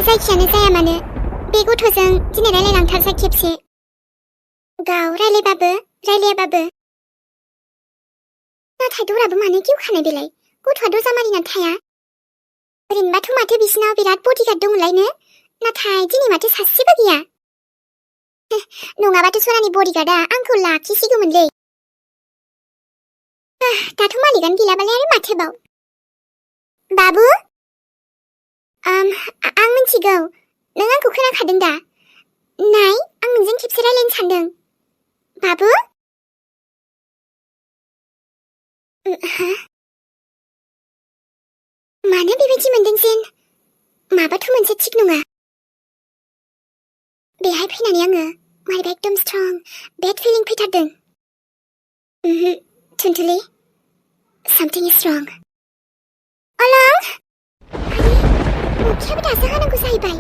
जायखियानो जाया मानो बे गथ'जों दिनै रायलायलांथारसै खेबसे गाव रायलायाबाबो नाथाय दराबो मानो गेवखानाय बेलाय गथ'आ दरजा मारिनानै थाया ओरैनोबाथ' माथो बिसिनाव बिराद बडिगार्ड दंलायनो नाथाय दिनै माथो सासेबो गैया नङाबाथ' सनानि बडिगार्डआ आंखौ लाखिसिगौमोनलै दाथ' मालिकानो गैलाबालाय आरो माथोबाव बाबु आं मिथिगौ नों आंखौ खोनाखादों दा नाय आं नोंजों खेबसे रायलायनो सानदों बाबु मानो बेबायदि मोनदों जेन माबाथ' मोनसे थिग नङा बेहाय फैनानै आङो मारैबा एकदम स्ट्रं बेड फिलिं फैथारदों टुनटुलि something is wrong अलं अखायाबो दासो हानांगौ जाहैबाय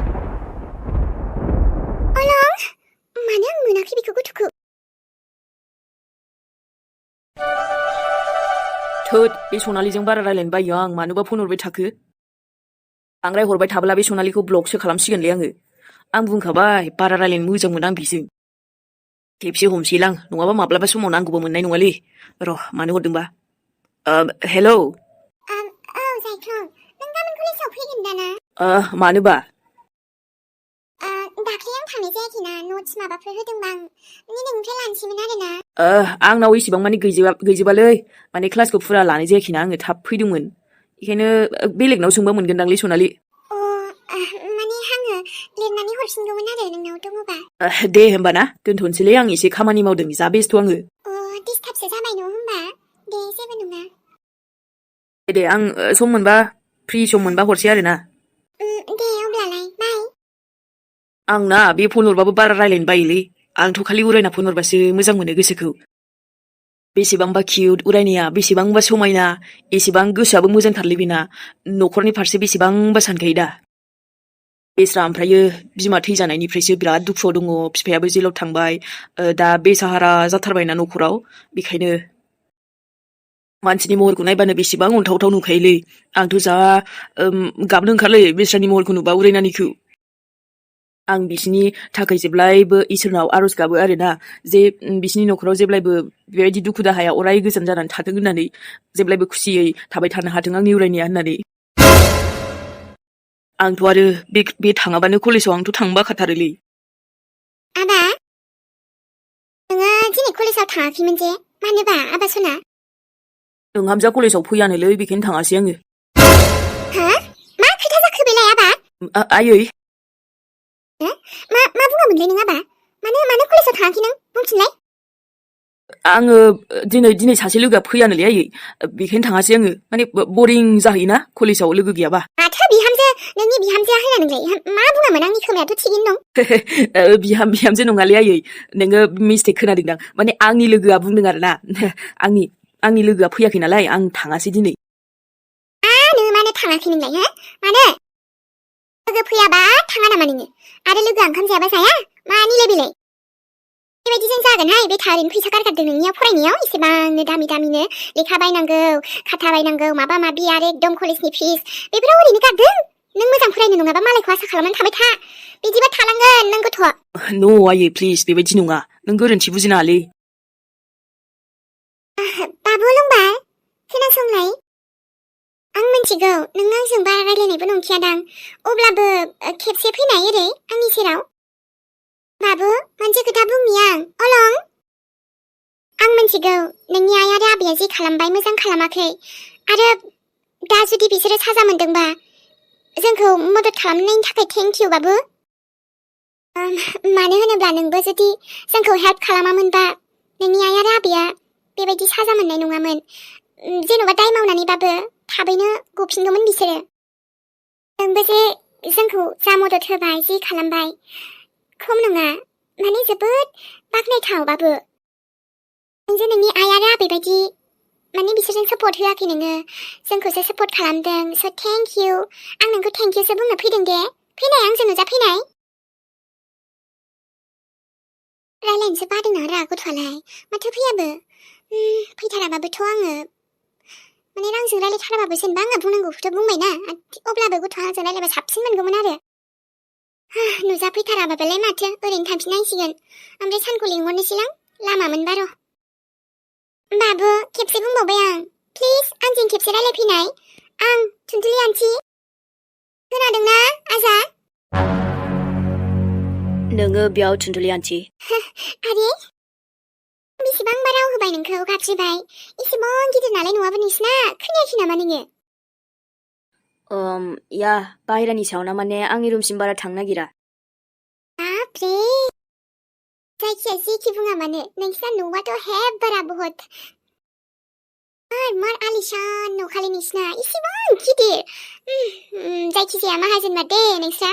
अलं मानो आं मोनाखै बेखौ गथ'खौ थोद बे सनालिजों बारा रायलायनो बायो आं मानोबा फन हरबाय थाखो बांद्राय हरबाय थाब्ला बे सनालिखौ ब्लकसो खालामसिगोनलै आं बुंखाबाय बारा रायलायनो मोजां मोना आं बिजों खेबसे हमसैलां नङाबा माब्लाबा समाव नांगौबो मोननाय नङालै र' मानो हरदोंबा हेलौ औ जायख्लं नों गाबोन कलेजाव फैगोन दाना मानोबा दाख्लै आं थांनाय जायाखैना नोट्स माबाफोर होदोंबा आं नोंनिफ्राय लानोसैमोन आरोना आंनाव इसेबां माने गैजोबालै माने क्लासखौ फुरा लानाय जायाखैना आङो थाब फैदोंमोन बेखायनो बेलेगनाव सोंबा मोनगोनदांलै सनालि माने आङो लिरनानै हरफिनगौमोन आरो नोंनाव दङबा दे होमबा ना दोनथ'नोसैलै आं एसे खामानि मावदों जा बेस्थ' आङो डिस्टार्बसो जाबाय न होमबा दे जेबो नङा दे आं सम मोनबा फ्रि सम मोनबा हरसै आरोना दे अब्लालाय बाय आंना बे फन हरबाबो बारा रायलायनो बायोलै आंथ' खालि उरायना फन हरबासो मोजां मोनो गोसोखौ बेसेबांबा किउट उरायनाया बेसेबांबा समायना एसेबां गोसोआबो मोजांथारलै बेना न'खरनि फारसे बेसेबांबा सानखायो दा बेस्रा ओमफ्रायो बिमा थैजानायनिफ्रायसो बिराद दुखुआव दङ बिफायाबो जेलाव थांबाय दा बेसाहारा जाथारबायना न'खराव बेखायनो मानसिनि महरखौ नायबानो बेसेबां अनथावथाव नुखायोलै आंथ' जा गाबनो ओंखारलै बेस्रानि महरखौ नुबा उरायनानिखौ आं बिसिनि थाखाय जेब्लायबो इसोरनाव आरज गाबो आरोना जे बिसिनि न'खराव जेब्लायबो बेबायदि दुखु दाहाया अराय गोजान जानानै थाथों होननानै जेब्लायबो खुसियै थाबाय थानो हाथों आंनि उरायनाया होननानै आंथ' आरो बे थाङाबानो कलेजाव आंथ' थांबाखाथारोलै आबा नोङो दिनै कलेजाव थाङाखैमोन जे मानोबा आबा सना नोंहामजा कलेजाव फैयानोलै बेखायनो थाङासै आङो मा खोथा जाखो बेलाय आबा आयै मा बुङामोनलाय नों आबा मानो कलेजाव थाङाखै नों बुंफिनलाय आङो दिनै सासे लोगोआ फैयानोलै आयै बेखायनो थाङासै आङो माने बरिं जाहैयोना कलेजाव लोगो गैयाबा माथो बिहामजो नोंनि बिहामजोआ होना नोंलाय मा बुङामोन आंनि खोमायाथ' थिगैनो दं बिहामजो नङालै आयै नोङो मिस्टेक खोनादोंदां माने आंनि लोगोआ बुंदों आरोना आंनि लोगोआ फैयाखै नालाय आं थाङासै दिनै मानो थाङाखै नोंलाय मानो लोगो फैयाबा थाङा नामा नोङो आरो लोगोआ ओंखाम जायाबा जाया मानिलाय बेलाय बेबायदिजों जागोनहाय बे थारैनो फैसा गारगारदों नोंनियाव फरायनायाव एसेबांनो दामिनो लेखा बायनांगौ खाथा बायनांगौ माबा माबि आरो एकदम कलेजनि फिस बेफोराव ओरैनो गारदों नों मोजां फरायनो नङाबा मालायखौ आसा खालामनानै थाबाय था बिदिबा थालांगोन नों गथ'आ न' आयै प्लिज बेबायदि नङा नों गोरोन्थि बुजिनाङालै बाबु लंबार खोनासंलाय आं मिथिगौ नों आंजों बारा रायलायनायबो नंखायादां अब्लाबो खेबसे फैनाय ओरै आंनि सेराव बाबु मोनसे खोथा बुंनि आं अलं आं मिथिगौ नोंनि आइ आरो आबैया जे खालामबाय मोजां खालामाखै आरो दा जुदि बिसोरो साजा मोनदोंबा जोंखौ मदद खालामनायनि थाखाय थेंक इउ बाबु मानो होनोब्ला नोंबो जुदि जोंखौ हेल्प खालामामोनबा नोंनि आइ आरो आबैया बेबायदि साजा मोननाय नङामोन जेन'बा दाय मावनानैबाबो थाबैनो गफिनगौमोन बिसोरो नोंबो जे जोंखौ जा मदद होबाय जि खालामबाय खम नङा माने जोबोद बाख्नायथाव बाबु नोंजों नोंनि आइ आरो आबै बायदि माने बिसोरजों सापर्ट होआखै नोङो जोंखौसो सापर्ट खालामदों स' थेंक इउ आं नोंखौ थेंक इउसो बुंनो फैदों दे फैनाय आंजों नुजाफैनाय रायलायनोसो बादोंना रा गथ'आलाय माथो फैयाबो फैथाराबाबोथ' आङो माने रांजों रायलायथाराबाबो जेनेबा आंहा बुंनांगौखौथ' बुंबायना अब्लाबो गथ'आ आंजों रायलायबा साबसिन मोनगौमोन आरो नुजाफैथाराबालाय माथो ओरैनो थांफिननांसिगोन ओमफ्राय सानखौ लिंहरनोसैलां लामा मोनबा र'। बाबु खेबसे बुंबावबाय आं प्लिज आंजों खेबसे रायलायफैनाय आं थुनथुलि आन्टि खोनादोंना आजा? नोङो बेयाव थुनथुलि आन्टि। आरे बेसेबांबा राव होबाय नोंखौ गाबज्रिबाय एसेबां गिदिर नालाय न'आबो नोंसिना खोनायाखै नामा नोङो? या बाहेरानि साउन्डआ माने आंनि रुमसिम बारा थांनो नागिरा। बापरे जायखिया जेखि बुङा मानो नोंसिना न'आथ' हेब्बारा बहुत मार आलिशान न'खालै नोंसिना एसेबां गिदिर जायखिजाया माहाजोनबा दे नोंस्रा।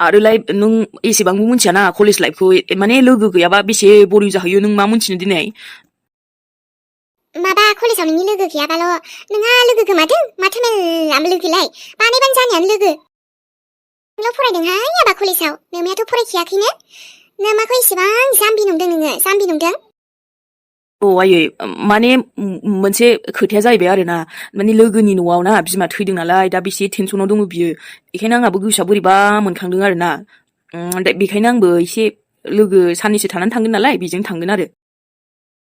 आरोलाय नों एसेबांबो मिथियाना कलेज लाइफखौ माने लोगो गैयाबा बेसे बरिं जाहैयो नों मा मिथिनो दिनै। माबा कलेजाव नोंनि लोगो गैयाबाल' नोंहा लोगो गोमादों माथो मेल्ला लोगोलाय बानायबानो जानायानो लोगो। नोंल' फरायदोंहाय आबा कलेजाव नोमायाथ' फरायखायाखैनो नोमाखौ एसेबां जाम्बि नंदों नोङो जाम्बि नंदों। आयै माने मोनसे खोथाया जाहैबाय आरोना माने लोगोनि न'आव ना बिमा थैदों नालाय दा बेसे टेनसनाव दङ बियो बेखायनो आंहाबो गोसोआ बोरैबा मोनखांदों आरोना बेखायनो आंबो एसे लोगो साननैसो थानानै थांगोन नालाय बेजों थांगोन आरो।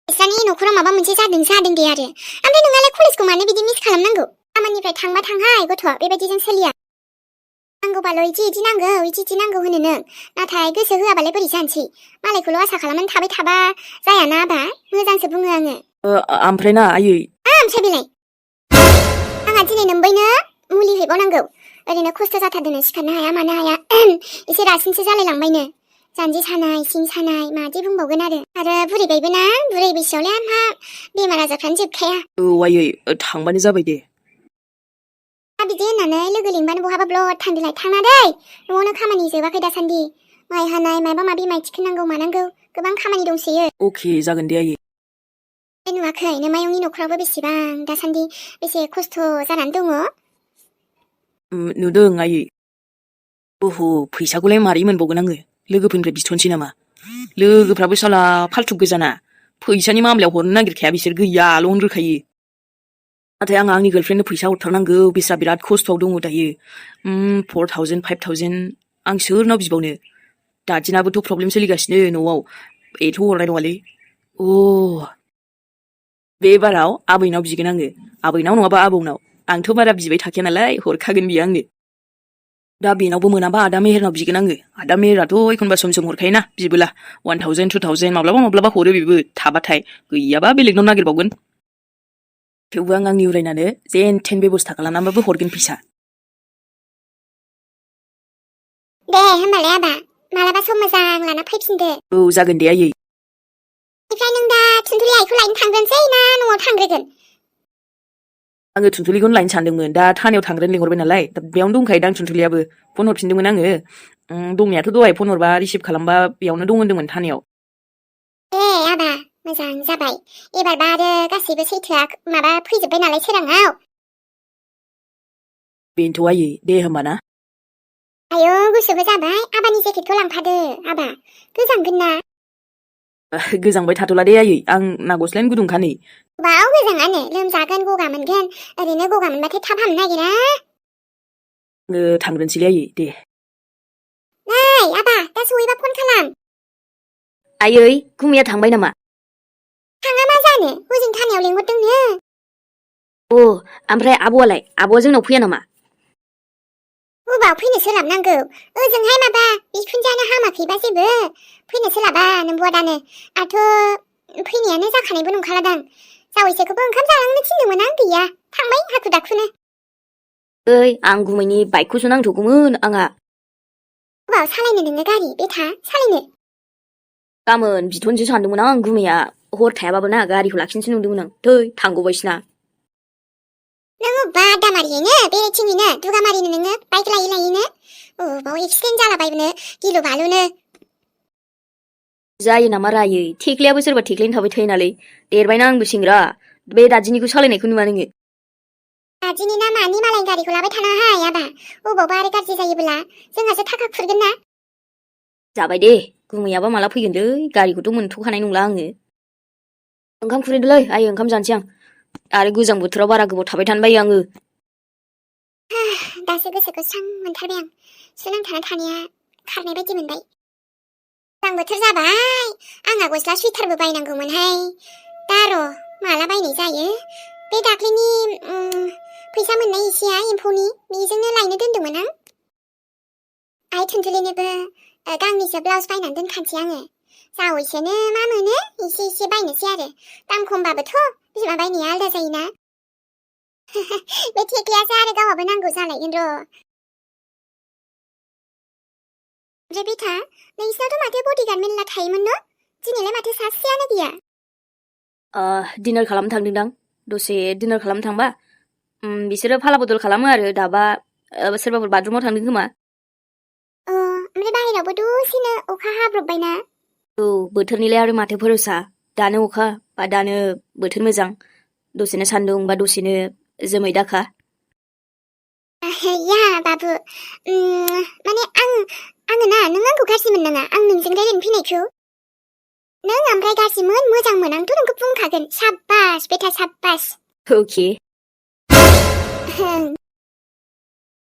नोंस्रानि न'खराव माबा मोनसे जादों दे आरो ओमफ्राय नोंहालाय कलेजखौ मानो बिदि मिस खालामनांगौ खामानिनिफ्राय थांबा थांहाय गथ'आ बेबायदिजों सोलिया। नांगौबाल' इदि नांगौ इदि नांगौ होनो नों नाथाय गोसो होआबालाय बोरै जानोसै मालायखौल' आसा खालामनानै थाबाय थाबा जायाना आबा मोजांसो बुङो आङो। ओमफ्राय ना आयै ओमफ्राय बेलाय आंहा दिनै नोमबैनो मुलि हैबावनांगौ ओरैनो खस्थ' जाथारदोंनो सिखारनो हाया मानो हाया एसे रासिनसो जालायलांबायनो जानजि सानाय सिं सानाय मादि बुंबावगोन आरो बुरैबायबो ना बुरै बैसोआवलाय आंहा बेमार आजारफ्रानो जोबखाया। आयै थांबानो जाबाय दे। बिदि होननानै लोगो लिंबानो बहाबा ब्लद थांदोलाय थाङा दै न'आवनो खामानि जोबाखै दासान्दि माइ हानाय माबा माबि माइ थिखोनांगौ मानांगौ गोबां खामानि दंसोयो। अके जागोन दे आयै। नुवाखै नोमायंनि न'खरावबो बेसेबां दासान्दि बेसे खस्थ' जानानै दङ। नुदों आयै। फैसाखौलाय मारै मोनबावगोन आङो लोगोफोरनिफ्राय बिथ'नोसै नामा लोगोफ्राबो साला फाल्थु गोजाना फैसानि मामलायाव हरनो नागिरखाया बिसोर गैयाल' होनग्रोखायो। नाथाय आं आंनि गार्लफ्रेन्डनो फैसा हरथारनांगौ बिस्रा बिराद खस्थ'आव दङ दायो 4000 5000 आं सोरनाव बिबावनो दादिनाबोथ' प्रब्लेम सोलिगासिनो न'आव एथ' हरनाय नङालै बे बाराव आबैनाव बिगोन आङो आबैनाव नङाबा आबौनाव आंथ' बारा बिबाय थाखाया नालाय हरखागोन बियो आंनो। दा बेनावबो मोनाबा आदा मेहेरनाव बिगोन आङो आदा मेहेराथ' एखनबा सम हरखायोना बिबोला 1000 2000 माब्लाबा हरो बेबो थाबाथाय गैयाबा बेलेगनाव नागिरबावगोन। थेवबो आं आंनि उरायनानो जेन थेन बेबस्था खालामनानैबाबो हरगोन फैसा। दे होमबालाय आबा मालाबा सम मोजां लाना फैफिनदो। जागोन दे आयै। ओमफ्राय नों दा थुनथुलि आइखौ लायनो थांग्रोनोसै ना न'आव थांग्रोगोन? आङो थुनथुलिखौनो लायनो सानदोंमोन दा थानायाव थांग्रोनो लिंहरबाय नालाय बेयावनो दंखायोदां थुनथुलियाबो फन हरफिनदोंमोन आङो दंनायाथ' दहाय फन हरबा रिसिभ खालामबा बेयावनो दं होन्दोंमोन थानायाव। दे आबा मोजां जाबाय एबारबा आरो गासैबो सैथोआ माबा फैजोब्बाय नालाय सोराङाव। बेनोथ' आयै दे होमबा ना। आयौ गुसुबो जाबाय आबानि जेकेटखौ लांफादो आबा गोजांगोन ना। गोजांबाय थाथ'ला दे आयै आंना गस्लायानो गुदुंखा नै। बाव गोजाङानो लोमजागोन गगा मोनगोन ओरैनो गगा मोनबाथाय थाब हामनो नागिरा। थांग्रोनोसैलै आयै दे। नै आबा दा सहैबा फन खालाम। आयै गुमैया थांबाय नामा? थाङा मा जानो हजों थानायाव लिंहरदोंनो। ओमफ्राय आब'आलाय आब'आ जोंनाव फैया नामा? बबाव फैनो सोलाबनांगौ ओजोंहाय माबा बिखुनजोआनो हामाखैबा जेबो फैनो सोलाबा नोंबुआ दानो आंथ' फैनायानो जाखानायबो नंखालादां जावैसोखौबो ओंखाम जालांनो थिनदोंमोन आं गैया थांबाय हाखु दाखुनो। आं गुमैनि बाइकखौसो नांथ'गौमोन आंहा। बबाव सालायनो नोङो गारि बेथा सालायनो? गाबोन बिथ'नोसो सानदोंमोन आं गुमैया हर थायाबाबो ना गारिखौ लाखिनोसो नंदोंमोन आं थै थांगौबायसोना। नों अबा दामारियैनो बेरेथिङैनो दुगामारिनो नोङो बाइक लायैनो अबाव एक्सिडेन्ट जालाबायनो गिलु बालुनो। जायो नामा रायै थेख्लायाबो सोरबा थेख्लायनो थाबाय थायो नालै देरबायना आंबो सेंग्रा बे दादिनिखौ सालायनायखौ नुवा नोङो? दादिनि ना मानि मालायनि गारिखौ लाबाय थानाङाहाय आबा अबावबा आरो गाज्रि जायोब्ला जोंहासो थाखा खुरगोन ना। जाबाय दे गुमैयाबा माला फैगोनलै गारिखौथ' मोनथ'खानाय नंला आङो। ओंखाम खुरैदोलै आयै ओंखाम जानोसै आं आरो गोजां बोथोराव बारा गोबाव थाबाय थानो बायो आङो। दासो गोसोखौ स्रां मोनथारबाय आं सुनांथाना थानाया खारनाय बायदि मोनबाय गोजां बोथोर जाबाय आंहा गस्ला सुइटारबो बायनांगौमोनहाय दा र' माला बायनाय जायो बे दाख्लैनि फैसा मोननाय एसेया एम्फौनि बेजोंनो लायनो दोन्दोंमोन आं आइ थुनथुलिनोबो गांनैसो ब्लाउस बायनानै दोनखानोसै आङो जावैसोनो मा मोनो एसे बायनोसै आरो दाम खमबाबोथ' बिमा बायनाया आलदा जायोना बे थेख्लियासो आरो गावहाबो नांगौ जालायगोन र' ओमफ्राय बेथा नोंसिनावथ' माथो बडिगार्ड मेरला थायोमोन न' दिनैलाय माथो सासेयानो गैया डिनार खालामनो थांदोंदां दसे डिनार खालामनो थांबा बिसोरो फाला बदल खालामो आरो दाबा सोरबाफोर बाथरुमाव थांदों खोमा ओमफ्राय बाहेरावबो दसेनो अखा हाब्रबबायना औ बोथोरनिलाय आरो माथो भरोसा दानो अखा बा दानो बोथोर मोजां दसेनो सान्दुं बा दसेनो जोमै दाखा या बाबु माने आङो ना नों आंखौ गाज्रि मोननाङा आं नोंजों रायलायनो फैनायखौ नों ओमफ्राय गाज्रिमोन मोजांमोन आंथ' नोंखौ बुंखागोन साब्बास बेटा साब्बास अके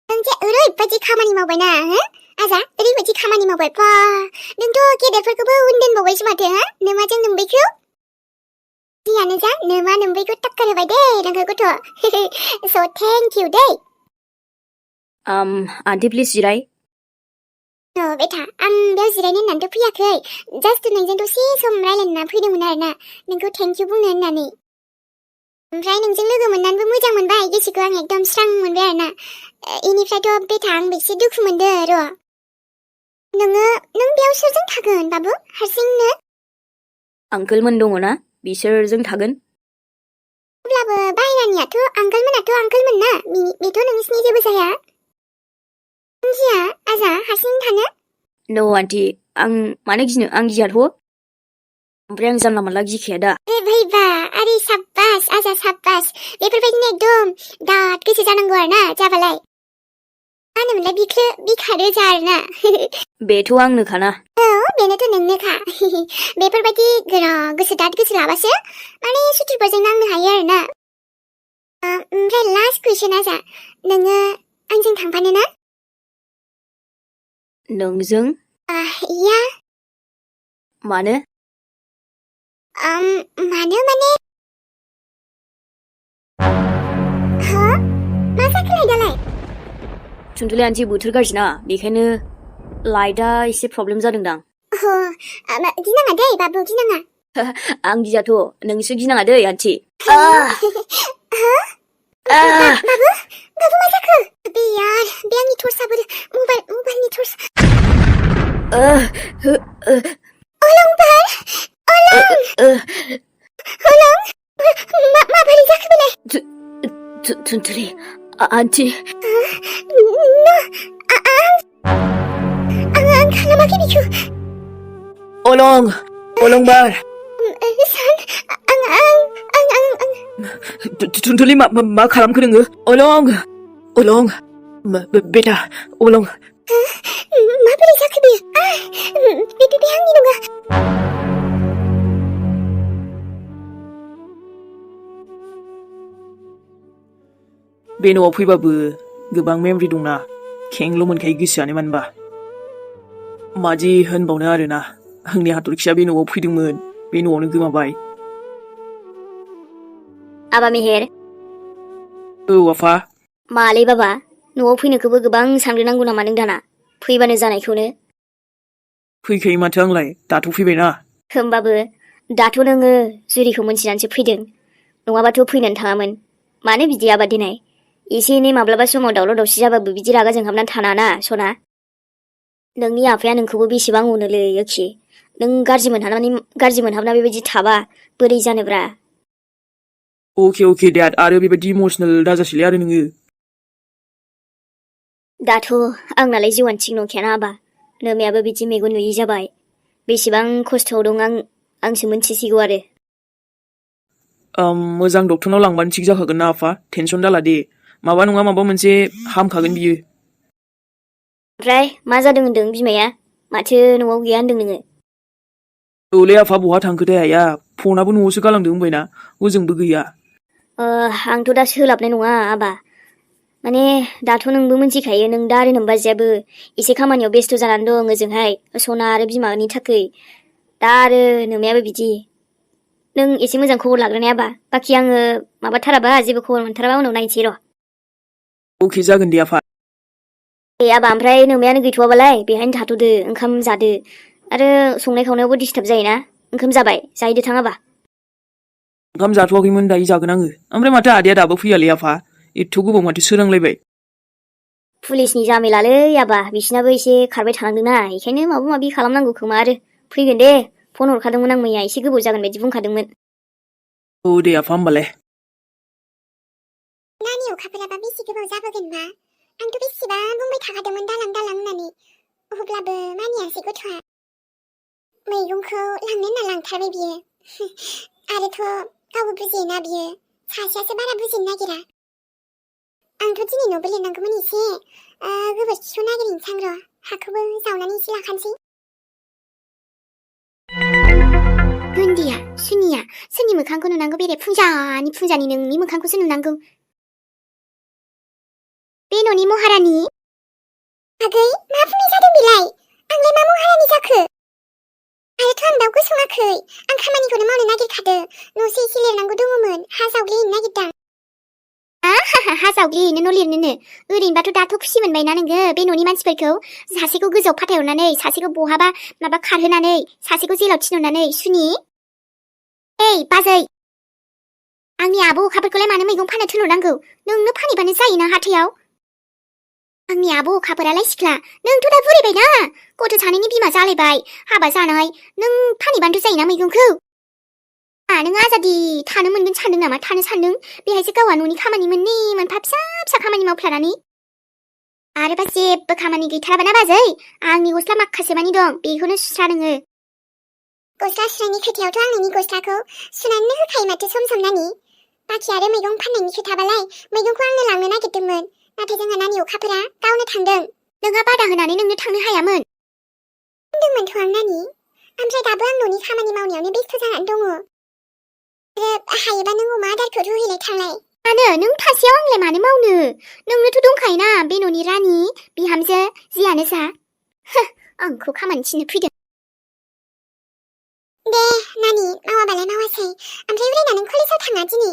नों जे ओरैबायदि खामानि मावबायना आजा ओरैबायदि खामानि मावबाय बा नोंथ' गेदेरफोरखौबो उन दोनबावबायसो माथो नोमाजों नोम्बैखौ जियानो जा नोमा नोम्बैखौ टाक्कर होबाय दे नोंखौ गथ' स' थेंक इउ दै आन्टी प्लिज जिराय बेटा आं बेयाव जिरायनो होननानैथ' फैयाखै जास्ट नोंजों दसे सम रायलायना फैदोंमोन आरोना नोंखौ थेंक इउ बुंनो होननानै ओमफ्राय नोंजों लोगो मोननानैबो मोजां मोनबाय गोसोखौ आं एकदम स्रां मोनबाय आरोना इनिफ्रायथ' बेटा आं बेसे दुखु मोनदों र' नों बेयाव सोरजों थागोन बाबु हारसिंनो आंकोलमोन दङ ना बिसोरजों थागोन अब्लाबो बाहेरानियाथ' आंकोलमोन ना बेथ' नोंसिनि जेबो जाया गिया आजा हारसिं थानो नो आन्टी आं मानो गिनो आं गियाथ' ओमफ्राय आं जानला मानला गिखाया दा भैबा आरे साब्बास आजा साब्बास बेफोरबायदिनो एकदम दाद गोसो जानांगौ आरोना जाबालाय मा होनोमोनलाय बिखा रोजा आरोना बेथ' आंनोखाना बेनोथ' नोंनोखा बेफोरबायदि गोसो लाबासो माने सुथुरफोरजों नांनो हायो आरोना ओमफ्राय लास्ट कुइसन आजा नोङो आंजों थांफानो ना नोंजों या मानो मानो माने मा जाखोलाय दालाय थुनथुलि आन्टी बोथोर गाज्रिना बेखायनो लाइटआ एसे प्रब्लेम जादोंदां गिनाङा दै बाबु गिनाङा आं गियाथ' नोंसो गिनाङा दै आन्टी बाबु मा जाखो बे आंनि टर्चआबो मबाइलनि टर्च अलं माबोरै जाखो बेलाय थुनथुलि आन्टी आं खालामाखै बेखौ अलं बार थुनथुलि मा खालामखो नोङो अलं बेटा अलं माबोरै जाखो बेयो बे आंनि नङा बे न'आव फैबाबो गोबां मेमरि दंना खेंल' मोनखायो गोसोआनो मानबा मादि होनबावनो आरोना आंनि हाथरखिया बे न'आव फैदोंमोन बे न'आवनो गोमाबाय आबा मेहेर औ आफा मालै बाबा न'आव फैनोखौबो गोबां सानग्रोनांगौ नामा नों दाना फैबानो जानायखौनो फैखायो माथो आंलाय दाथ' फैबायना होमबाबो दाथ' नोङो जुरिखौ मोनथिनानैसो फैदों नङाबाथ' फैनानै थाङामोन मानो बिदि आबा दिनै एसे एनै माब्लाबा समाव दावराव दावसि जाबाबो बिदि रागा जोंहाबनानै थानाङा सना नोंनि आफाया नोंखौबो बेसेबां अनोलै एखे नों गाज्रि मोनहाबना बेबायदि थाबा बोरै जानोब्रा अके डेड आरो बेबायदि इमोसनेल दाजासैलै आरो नोङो दाथ' आंनालाय जिउआनो थिग नंखायाना आबा नोमायाबो बिदि मेगन नुयि जाबाय बेसेबां खस्थ'आव दं आंसो मोनथिसिगौ आरो मोजां डक्टरनाव लांबानो थिग जाखागोन ना आफा टेनसन दाला दे माबा नङा माबा मोनसे हामखागोन बियो ओमफ्राय मा जादों होनदों बिमाया माथो न'आव गैया होनदों नोङो औलै आफा बहा थांखोथाय आइया फनाबो न'आवसो गालांदों होनबायना हजोंबो गैया आंथ' दा सोलाबनाय नङा आबा माने दाथ' नोंबो मिथिखायो नों दा आरो नोमबाजैयाबो एसे खामानियाव बेस्थ' जानानै दं ओजोंहाय सना आरो बिमानि थाखै दा आरो नोमायाबो बिदि नों एसे मोजां खबर लाग्रोनायाबा बाखि आङो माबाथाराबा जेबो खबर मोनथाराबा उनाव नायनोसै र'। अके जागोन दे आफा। ए आबा ओमफ्राय नोमायानो गैथ'वाबालाय बेहायनो थाथ'दो ओंखाम जादो आरो संनाय खावनायावबो डिस्टार्ब जायोना ओंखाम जाबाय जाहैदो थां आबा। ओंखाम जाथ'वाखैमोन दायो जागोन आङो। ओमफ्राय माथो आदाया दाबो फैयालै आफा एथ' गोबाव माथो सोरांलायबाय। पुलिसनि जामेलालै आबा बिसिनाबो एसे खारबाय थानांदोंना बेखायनो माबा माबि खालामनांगौ खोमा आरो फैगोन दे फन हरखादोंमोन आं मैया एसे गोबाव जागोन बायदि बुंखादोंमोन। औ दे आफा होमबालाय। नानि अखाफोराबा बेसे गोबाव जाबोगोनबा आंथ' बेसेबां बुंबाय थाखादोंमोन दालां दालां होननानै अब्लाबो मानियासै गथ'आ मैगंखौ लांनो होनना लांथारबाय बियो आरोथ' गावबो बुजियोना बियो सासेयासो बारा बुजिनो नागिरा आंथ' दिनै न'बो लिरनांगौमोन एसे गोबोरखिखौ नागिरहैनोसै आं र' हाखौबो जावनानै एसे लाखानोसै गुन्दिया सुनिया सोरनि मोखांखौ नुनांगौ बेरे फुंजानि नोंनि मोखांखौसो नुनांगौ बे न'नि महारानि आगै मा बुंनाय जादों बेलाय आंलाय मा महारानि जाखो आरोथ' आं दाउखौ सङाखै आं खामानिखौनो मावनो नागिरखादो न'सो एसे लिरनांगौ दङमोन हा जावग्लिहैनो नागिरदां हा जावग्लिहैनो न' लिरनोनो ओरैनोबाथ' दाथ' खुसि मोनबायना नोङो बे न'नि मानसिफोरखौ सासेखौ गोजौआव फाथायहरनानै सासेखौ बहाबा माबा खारहोनानै सासेखौ जेलाव थिनहरनानै सुनि ओइ बाजै आंनि आब' अखाफोरखौलाय मानो मैगं फाननो थिनहरनांगौ नोंनो फानहैबानो जायोना हाथायाव आंनि आब' अखाफोरालाय सिख्ला नोंथ' दा बुरिबायना गथ' सानैनि बिमा जालायबाय हाबा जानाय नों फानहैबानोथ' जायोना मैगंखौ नों आजादि थानो मोनगोन सानदों नामा थानो सानदों बेहायसो गावहा न'नि खामानि मोननै मोनफा फिसा फिसा खामानि मावफ्लानानै आरोबा जेबो खामानि गैथाराबाना बाजै आंनि गस्ला माखासे मानि दं बेखौनो सुस्रा नोङो गस्ला सुनायनि खोथायावथ' आं नोंनि गस्लाखौ सुनानैनो होखायो माथो सम सम नानि बाखि आरो मैगं फाननायनि खोथाबालाय मैगंखौ आंनो लांनो नागिरदोंमोन नाथाय जोंहा नानि अखाफोरा गावनो थांदों नोंहा बादा होनानै नोंनो थांनो हायामोन होनदोंमोनथ' आं नानि ओमफ्राय दाबो आं न'नि खामानि मावनायावनो बेस्थ' जानानै दङ हायोबा नों अमा आदारखौ रुहैलाय थांलाय मानो नों थासेयाव आंलाय मानो मावनो नोंनोथ' दंखायोना बे न'नि रानि बिहामजो जियानो जा आंखौ खामानि थिननो फैदों दे नानि मावाबालाय मावासै ओमफ्राय उरायना नों कलेजाव थाङा दिनै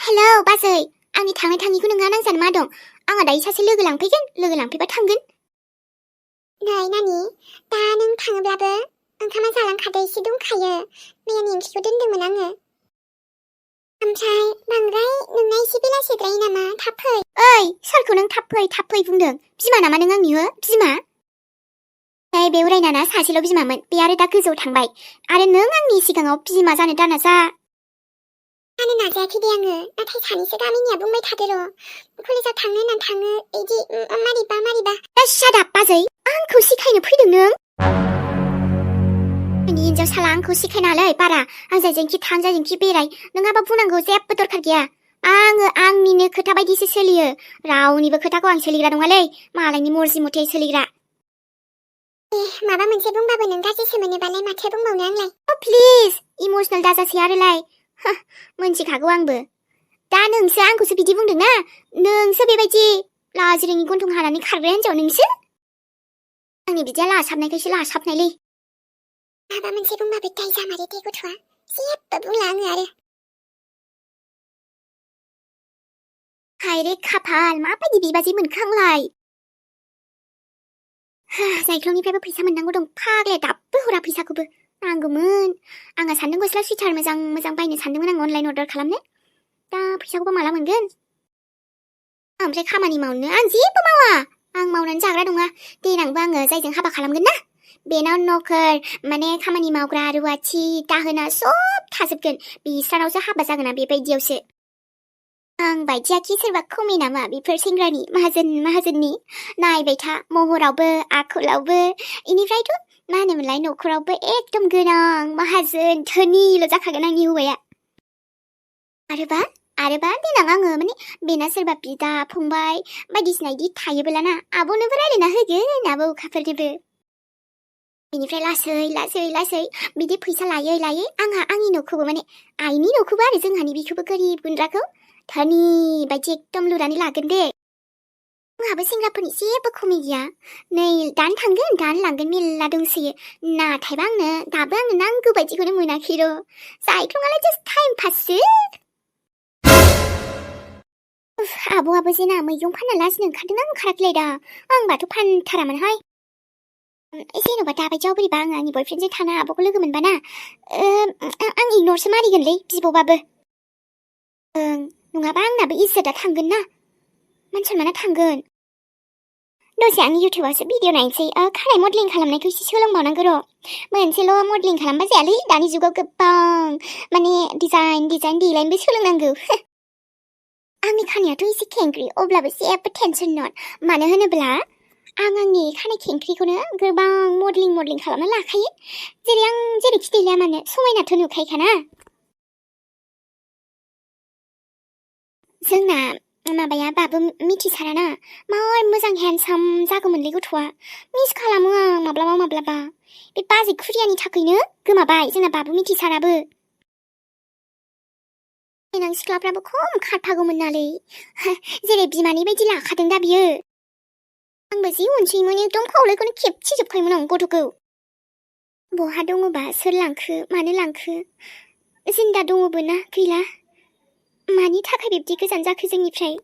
हेलौ बाजै आंनि थाङै थाङैखौ नोंहा नांजानो मा दं आंहा दायो सासे लोगो लांफैबा थांगोन नै नानि दा नों थाङोब्लाबो ओंखामा जालांखादो एसे दंखायो मैयानि ओंख्रिखौ दोनदोंमोन आङो ओमफ्राय बांद्राय नोंना एसे बेलासिद्राय नामा थाब फै ओइ सोरखौ नों थाब फै बुंदों बिमा नामा नों आंनि बिमा बे उरायनाना सासेल' बिमामोन बे आरो दा गोजौआव थांबाय आरो नों आंनि सिगाङाव बिमा जानो दानाजा जानो नाजायाखै दे आङो नाथाय सानैसो गामिनिया बुंबाय थादो र' कलेजाव थांनो होननानै थाङो इदि मारिबा शाट आप बाजै आंखौ सिखायनो फैदों नों आंनि हिन्जाव साला आंखौ सिखायनालै बारा आं जायजोंखि थां जायजोंखि बेराय नोंहाबा बुंनांगौ जेबो दरखार गैया आङो आंनिनो खोथा बायदिसो सोलियो रावनिबो खोथाखौ आं सोलिग्रा नङालै मालायनि मर्जि मथे सोलिग्रा माबा मोनसे बुंबाबो नों गाज्रिसो मोनोबालाय माथो बुंबावनो आंलाय प्लिज इमोसनेल दाजासै आरोलाय मोनथिखागौ आंबो दा नोंसो आंखौसो बिदि बुंदोंना नोंसो बेबायदि लाजिरोङि गन्थं हानानै खारग्रा हिन्जाव नोंसो आंनि बिदिया लासाबनायखायसो लासाबनायलै माबा मोनसे बुंबाबो दाय जामारो दे गथ'आ जेबो बुंला आङो आरो हायरे खाफाल माबायदि बिबाजै मोनखो आंलाय जायख्लंनिफ्रायबो फैसा मोननांगौ दं फाग्लाया दाबो हरा फैसाखौबो नांगौमोन आंहा सान्दों गस्ला सुइटार मोजां मोजां बायनो सानदोंमोन आं अनलाइन अर्डार खालामनो दा फैसाखौबो माला मोनगोन ओमफ्राय खामानि मावनो आं जेबो मावा आं मावनानै जाग्रा नङा देनांबो आङो जायजों हाबा खालामगोन ना बेनाव नखर माने खामानि मावग्रा रुवाथि दाहोना सब थाजोबगोन बिस्रानावसो हाबा जागोना बेबायदियावसो आं बायदियाखि सोरबा खमै नामा बेफोर सेंग्रानि माहाजोननि नायबाय था महरावबो आखलावबो इनिफ्रायथ' मा होनोमोनलाय नखरावबो एकदम गोनां माहाजोन धोनिल' जाखागोन आंनि हौवाया आरोबा देनां आङो माने बेना सोरबा बिदा फंबाय बायदिसिना इदि थायोबोलाना आब'नोबो रायलायना होगोन आब' अखाफोरनोबो बेनिफ्राय लासै बिदि फैसा लायै आंहा आंनि न'खौबो माने आइनि न'खौबो आरो जोंहानि बिखौबो गोरिब गुन्द्राखौ धोनि बायदि एकदम लुनानै लागोन दे आंहाबो सेंग्राफोरनि जेबो खमि गैया नै दानो थांगोन दानो लांगोन मेल्ला दंसोयो नाथायबा दाबो आंनो नांगौ बायदिखौनो मोनाखै र' जायख्लंआलाय जास्ट टाइम पाससो आब'आबो जेना मैगं फानना लाजिनो ओंखारदोंना ओंखाराखैलाय दा आंबाथ' फानथारामोनहाय जेन'बा दाबायदियाव बोरैबा आं आंनि बयफ्रेन्डजों थाना आब'खौ लोगो मोनबाना आं इगनरसो मारिगोनलै बिब'बाबो नङाबा आंनाबो इज्जतआ थांगोन ना मान सनमाना थांगोन दसे आं इउटुबावसो भिडिअ नायनोसै खानाय मडेलिं खालामनायखौ एसे सोलोंबावनांगौ र' मोनसेल' मडेलिं खालामबा जायालै दानि जुगाव गोबां माने डिजाइन देलायनोबो सोलोंनांगौ आंनि खानायाथ' एसे खेंख्रि अब्लाबो जेबो टेनसन नट मानो होनोब्ला आं आंनि खानाय खेंख्रिखौनो गोबां मडेलिं खालामना लाखायो जेरै आं जेरैखि देलाया मानो समायनाथ' नुखायोखाना जोंना माबाया बाबु मिथिसाराना मार मोजां हेन्डसाम जागौमोनलै गथ'आ मिस खालामो आं माब्लाबा बे बाजै खुरियानि थाखायनो गोमाबाय जोंना बाबु मिथिसाराबो देनां सिख्लाफ्राबो खम खारफागौमोन नालै जेरै बिमानि बायदि लाखादों दा बियो आंबो जि अनसैमोन एकदम खावलायखौनो खेबथिजोबखायोमोन आं गथ'खौ बहा दङबा सोर लांखो मानो लांखो जिन्दा दङबो ना गैला मानि थाखाय बिब्दि गोजान जाखो जोंनिफ्राय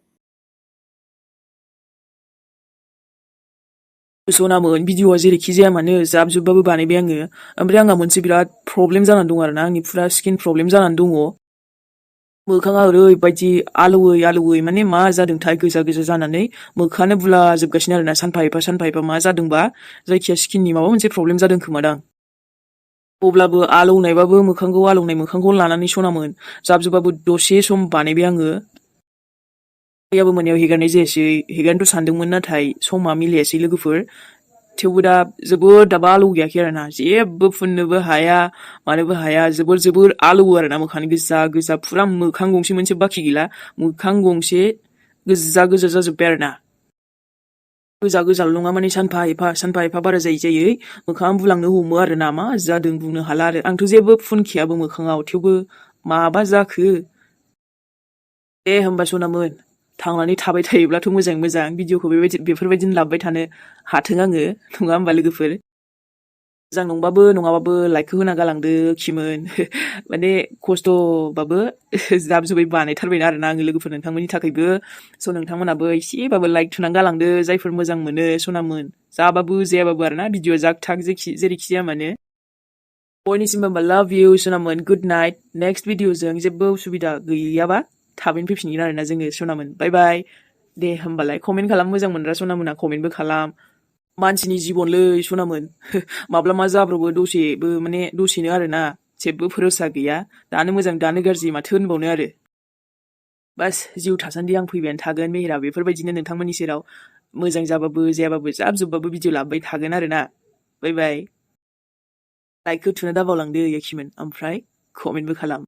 सनामोन भिडिअआ जेरैखि जाया मानो जाब जुबबाबो बानायबाय आङो ओमफ्राय आंहा मोनसे बिराद प्रब्लेम जानानै दं आरोना आंनि फुरा स्किन प्रब्लेम जानानै दङ मोखाङा ओरैबायदि आलौयै माने मा जादोंथाय गोजा जानानै मोखाङानो बुला जोबगासिनो आरोना सानफा एफा मा जादोंबा जायखिया स्किननि माबा मोनसे प्रब्लेम जादों खोमादां अब्लाबो आलौनायबाबो मोखांखौ लानानै सनामोन जाब जुबबाबो दसे सम बानायबाय आङो मैयाबो मोनायाव हेगारनाय जायासै हेगारनोथ' सानदोंमोन नाथाय समा मिलायासै लोगोफोर थेवबो दा जोबोद दाबा आलौ गैयाखै आरोना जेबो फुननोबो हाया मानोबो हाया जोबोर आलौवो आरोना मोखाङानो गोजा फुरा मोखां गंसे मोनसे बाखि गैला मोखां गंसे गोजा जाजोब्बाय आरोना गोजाल' नङा माने सानफा एफा बारा जायै मोखाङा बुलांनो हमो आरोना मा जादों बुंनो हाला आरो आंथ' जेबो फुनखायाबो मोखाङाव थेवबो माबा जाखो दे होमबा सनामोन थांनानै थाबाय थायोब्लाथ' मोजां भिडिअखौ बेफोरबायदिनो लाबोबाय थानो हाथों आङो नङा होमबा लोगोफोर मोजां नंबाबो नङाबाबो लाइकखौ होना गालांदो खिमोन माने खस्थ'बाबो जाब जुबै बानायथारबायना आरोना आङो लोगोफोर नोंथांमोननि थाखायबो स' नोंथांमोनाबो एसेबाबो लाइक थुनानै गालांदो जायफोर मोजां मोनो सनामोन जाबाबो जायाबाबो आरोना भिडिअ जाक थाक जेरैखि जाया मानो बयनिसिमबो होमबा लाभ इउ सनामोन गुड नाइट नेक्स्ट भिडिअजों जेबो उसुबिदा गैयाबा थाबैनो फैफिनगोन आरोना जोङो सनामोन बाय दे होमबालाय कमेन्ट खालाम मोजां मोनग्रा सनामोना कमेन्टबो खालाम मानसिनि जिबनलै सनामोन माब्ला मा जाब्रबो दसेनो आरोना जेबो भरोसा गैया दानो मोजां दानो गाज्रि माथो होनबावनो आरो बास जिउ थासान्दि आं फैबायानो थागोन मेहेरा बेफोरबायदिनो नोंथांमोननि सेराव मोजां जाबाबो जायाबाबो जाब जुबबाबो भिडिअ लाबोबाय थागोन आरोना बाय लाइकखौ थुना दाबावलांदो याखिमोन ओमफ्राय कमेन्टबो खालाम